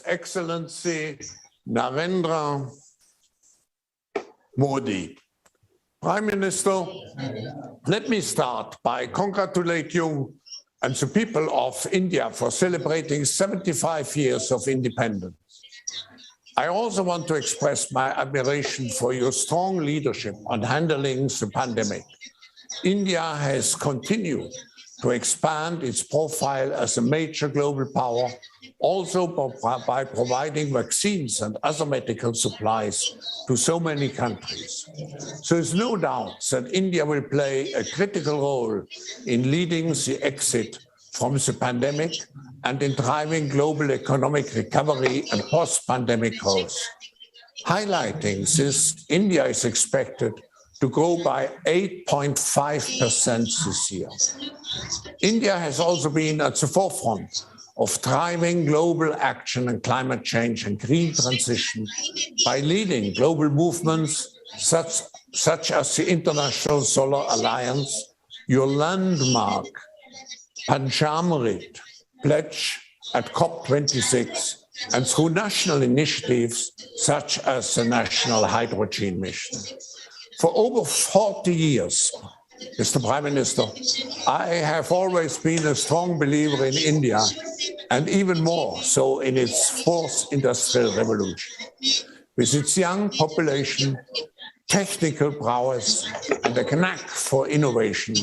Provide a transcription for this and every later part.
Excellency Narendra Modi. Prime Minister, let me start by congratulating you and the people of India for celebrating 75 years of independence. I also want to express my admiration for your strong leadership on handling the pandemic. India has continued to expand its profile as a major global power, also by providing vaccines and other medical supplies to so many countries. So there's no doubt that India will play a critical role in leading the exit from the pandemic and in driving global economic recovery and post-pandemic growth. Highlighting this, India is expected to grow by 8.5% this year. India has also been at the forefront of driving global action on climate change and green transition by leading global movements such as the International Solar Alliance, your landmark Panchamrit pledge at COP26, and through national initiatives such as the National Hydrogen Mission. For over 40 years, Mr. Prime Minister, I have always been a strong believer in India, and even more so in its fourth industrial revolution. With its young population, technical prowess, and a knack for innovation,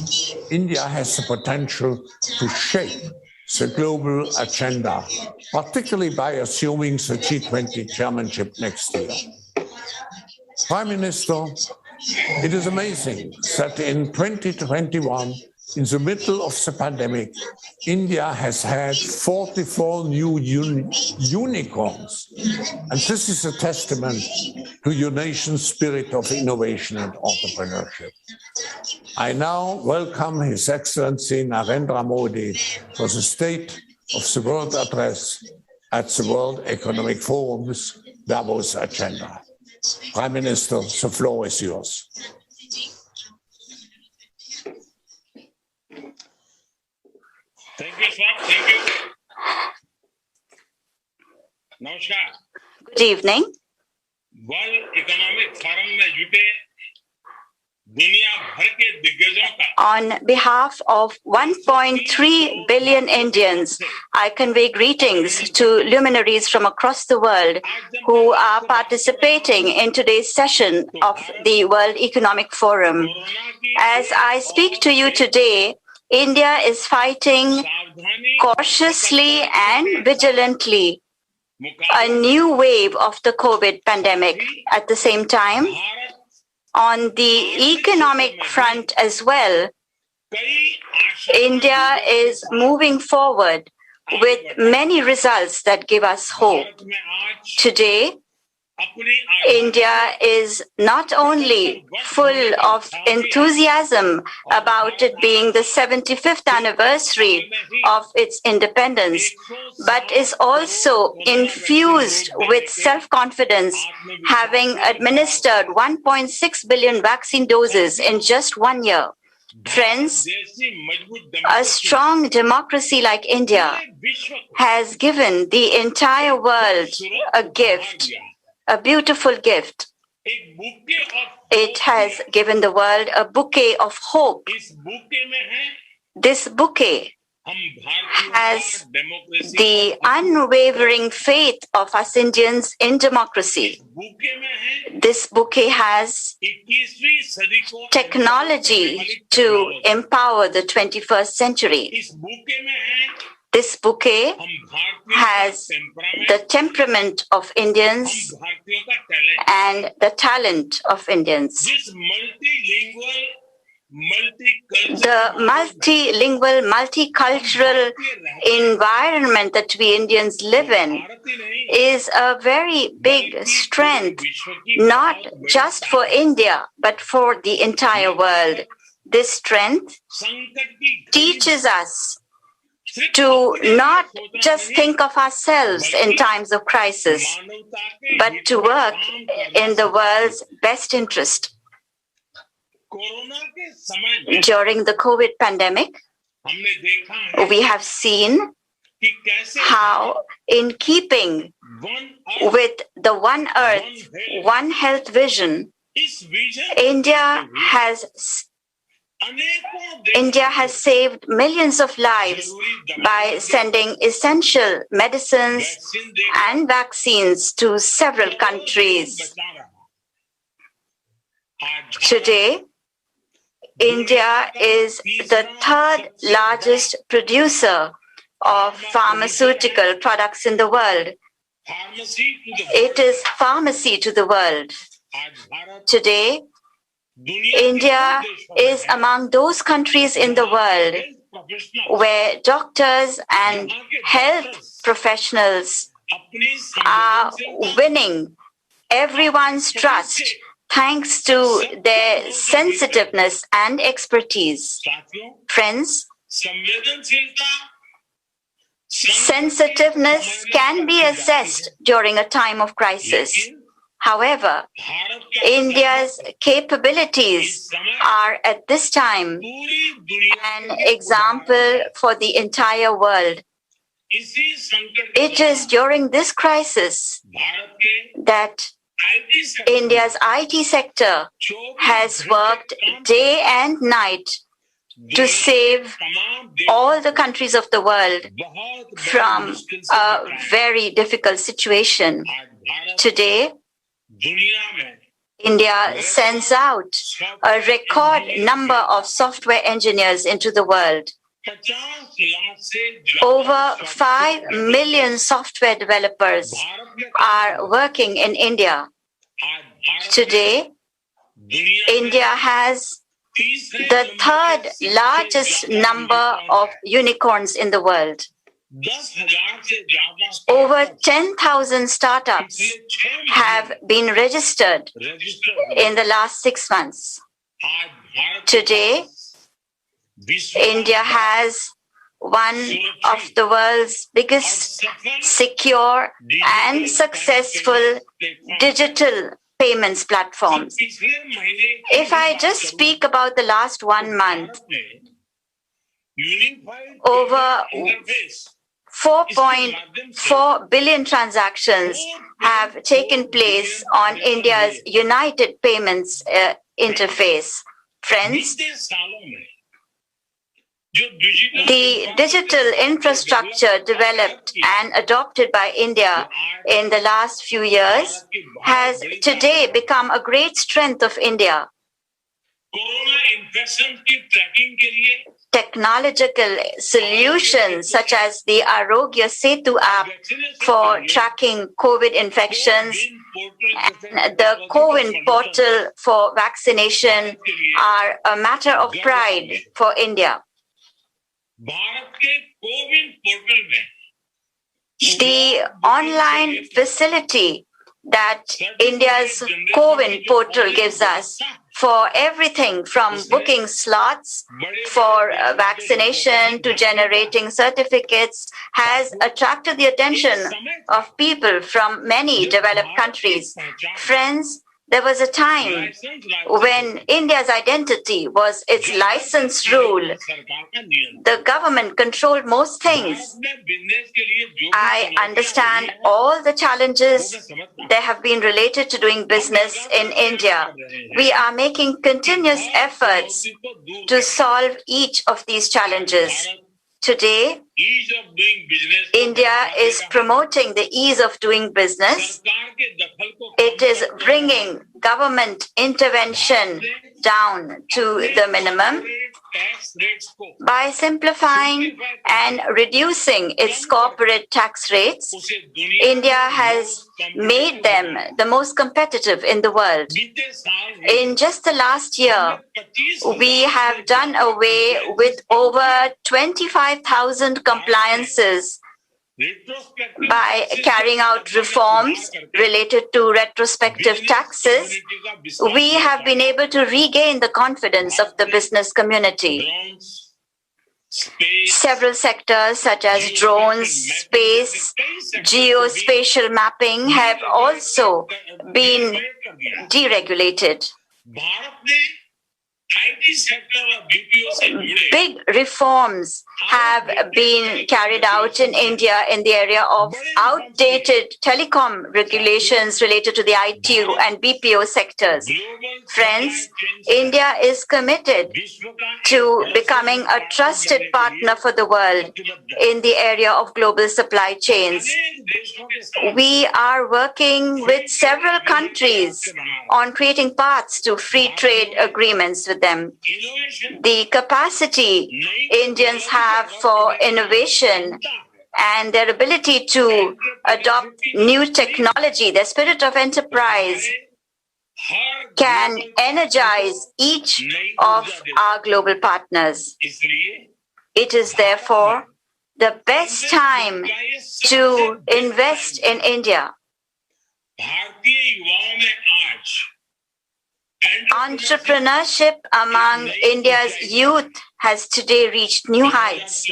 India has the potential to shape the global agenda, particularly by assuming the G20 chairmanship next year. Prime Minister, it is amazing that in 2021, in the middle of the pandemic, India has had 44 new unicorns. And this is a testament to your nation's spirit of innovation and entrepreneurship. I now welcome His Excellency Narendra Modi for the State of the World Address at the World Economic Forum's Davos agenda. Prime Minister, the floor is yours. Thank you, sir. Thank you. Namaskar. Good evening. World Economic Forum में जुटे दुनिया भर के दिग्गजों का On behalf of 1.3 billion Indians, I convey greetings to luminaries from across the world who are participating in today's session of the World Economic Forum. As I speak to you today, India is fighting cautiously and vigilantly a new wave of the COVID pandemic. At the same time, on the economic front as well, India is moving forward with many results that give us hope. Today, India is not only full of enthusiasm about it being the 75th anniversary of its independence, but is also infused with self-confidence, having administered 1.6 billion vaccine doses in just 1 year. Friends, a strong democracy like India has given the entire world a gift, a beautiful gift. It has given the world a bouquet of hope. This bouquet has the unwavering faith of us Indians in democracy. This bouquet has technology to empower the 21st century. This bouquet has the temperament of Indians and the talent of Indians. The multilingual, multicultural environment that we Indians live in is a very big strength, not just for India, but for the entire world. This strength teaches us to not just think of ourselves in times of crisis, but to work in the world's best interest. During the COVID pandemic, we have seen how, in keeping with the One Earth, One Health vision, India has saved millions of lives by sending essential medicines and vaccines to several countries. Today, India is the third largest producer of pharmaceutical products in the world. It is pharmacy to the world. Today, India is among those countries in the world where doctors and health professionals are winning everyone's trust thanks to their sensitiveness and expertise. Friends, sensitiveness can be assessed during a time of crisis. However, India's capabilities are at this time an example for the entire world. It is during this crisis that India's IT sector has worked day and night to save all the countries of the world from a very difficult situation. Today, India sends out a record number of software engineers into the world. Over 5 million software developers are working in India. Today, India has the third largest number of unicorns in the world. Over 10,000 startups have been registered in the last 6 months. Today, India has one of the world's biggest, secure and successful digital payments platforms. If I just speak about the last 1 month, over 4.4 billion transactions have taken place on India's United Payments interface. Friends, the digital infrastructure developed and adopted by India in the last few years has today become a great strength of India. Technological solutions such as the Arogya Setu app for tracking COVID infections and the CoWIN portal for vaccination are a matter of pride for India. The online facility that India's CoWIN portal gives us for everything from booking slots for vaccination to generating certificates has attracted the attention of people from many developed countries. Friends, there was a time when India's identity was its license rule. The government controlled most things. I understand all the challenges that have been related to doing business in India. We are making continuous efforts to solve each of these challenges. Today, India is promoting the ease of doing business. It is bringing government intervention down to the minimum by simplifying and reducing its corporate tax rates. India has made them the most competitive in the world. In just the last year, we have done away with over 25,000 compliances by carrying out reforms related to retrospective taxes. We have been able to regain the confidence of the business community. Several sectors such as drones, space, geospatial mapping have also been deregulated. Big reforms have been carried out in India in the area of outdated telecom regulations related to the IT and BPO sectors. Friends, India is committed to becoming a trusted partner for the world in the area of global supply chains. We are working with several countries on creating paths to free trade agreements with them. The capacity Indians have for innovation and their ability to adopt new technology, their spirit of enterprise, can energize each of our global partners. It is therefore the best time to invest in India. Entrepreneurship among India's youth has today reached new heights,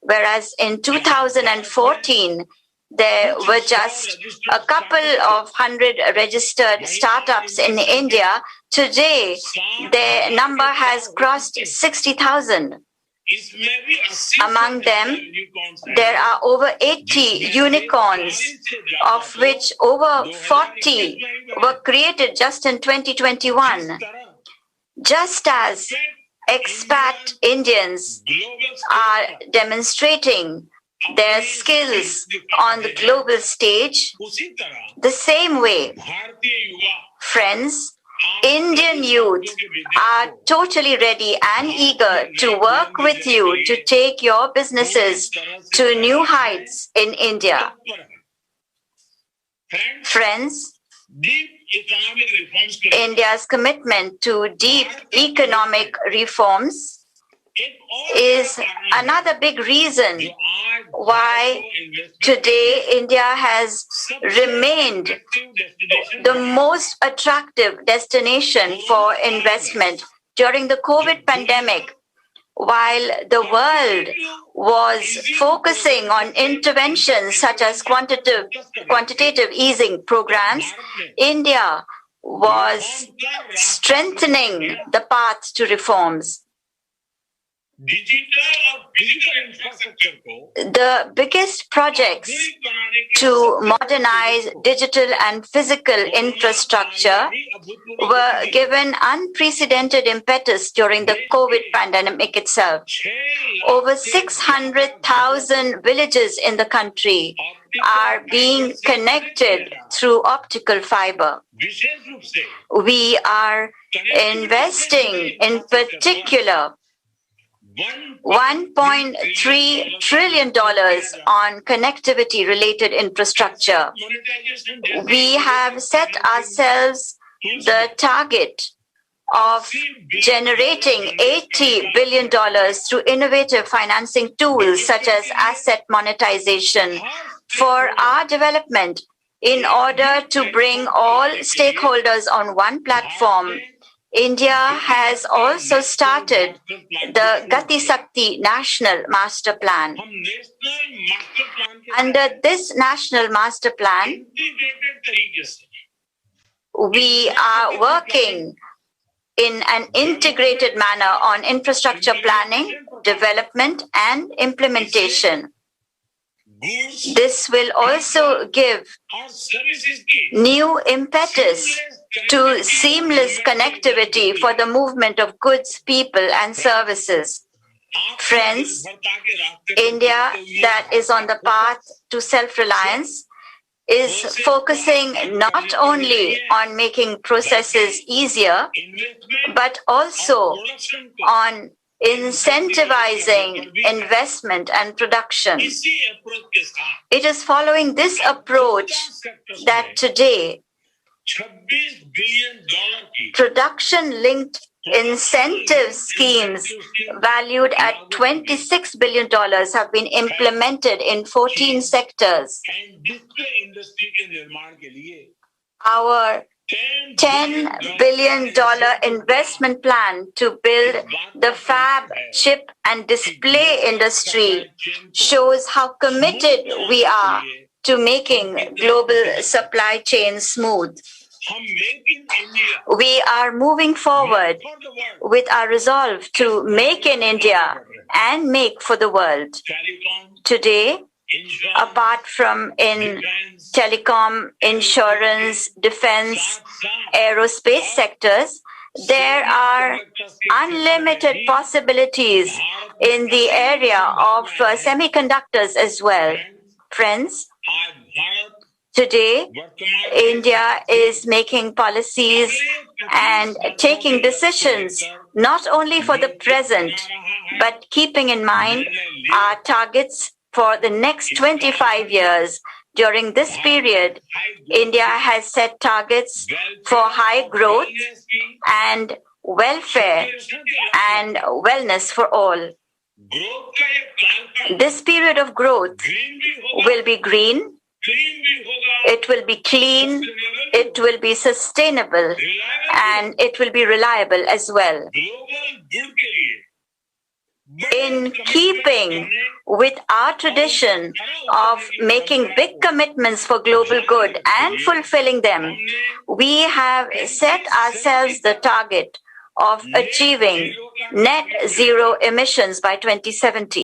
whereas in 2014, there were just a couple of hundred registered startups in India. Today, their number has crossed 60,000. Among them, there are over 80 unicorns, of which over 40 were created just in 2021. Just as expat Indians are demonstrating their skills on the global stage, the same way, friends, Indian youth are totally ready and eager to work with you to take your businesses to new heights in India. Friends, India's commitment to deep economic reforms is another big reason why today India has remained the most attractive destination for investment. During the COVID pandemic, while the world was focusing on interventions such as quantitative easing programs, India was strengthening the path to reforms. The biggest projects to modernize digital and physical infrastructure were given unprecedented impetus during the COVID pandemic itself. Over 600,000 villages in the country are being connected through optical fiber. We are investing in particular $1.3 trillion on connectivity-related infrastructure. We have set ourselves the target of generating $80 billion through innovative financing tools such as asset monetization for our development in order to bring all stakeholders on one platform. India has also started the Gati Shakti National Master Plan. Under this National Master Plan, we are working in an integrated manner on infrastructure planning, development, and implementation. This will also give new impetus to seamless connectivity for the movement of goods, people, and services. Friends, India that is on the path to self-reliance is focusing not only on making processes easier, but also on incentivizing investment and production. It is following this approach that today production-linked incentive schemes valued at $26 billion have been implemented in 14 sectors. Our $10 billion investment plan to build the fab, chip, and display industry shows how committed we are to making global supply chains smooth. हम make in India We are moving forward for the world with our resolve to make in India and make for the world. Telecom Today, insurance apart from in telecom, insurance, defense, aerospace sectors, there are unlimited possibilities in the area of semiconductors as well. Friends, आज Bharat today, वर्तमान India is making policies and taking decisions not only for the present, but keeping in mind our targets for the next 25 years. During this period, India has set targets for high growth and welfare and wellness for all. Growth का एक कालखंड This period of growth green भी होगा will be green, clean भी होगा it will be clean, it will be sustainable, and it will be reliable as well. Global good के लिए In keeping with our tradition of making big commitments for global good and fulfilling them, we have set ourselves the target of achieving net zero emissions by 2070.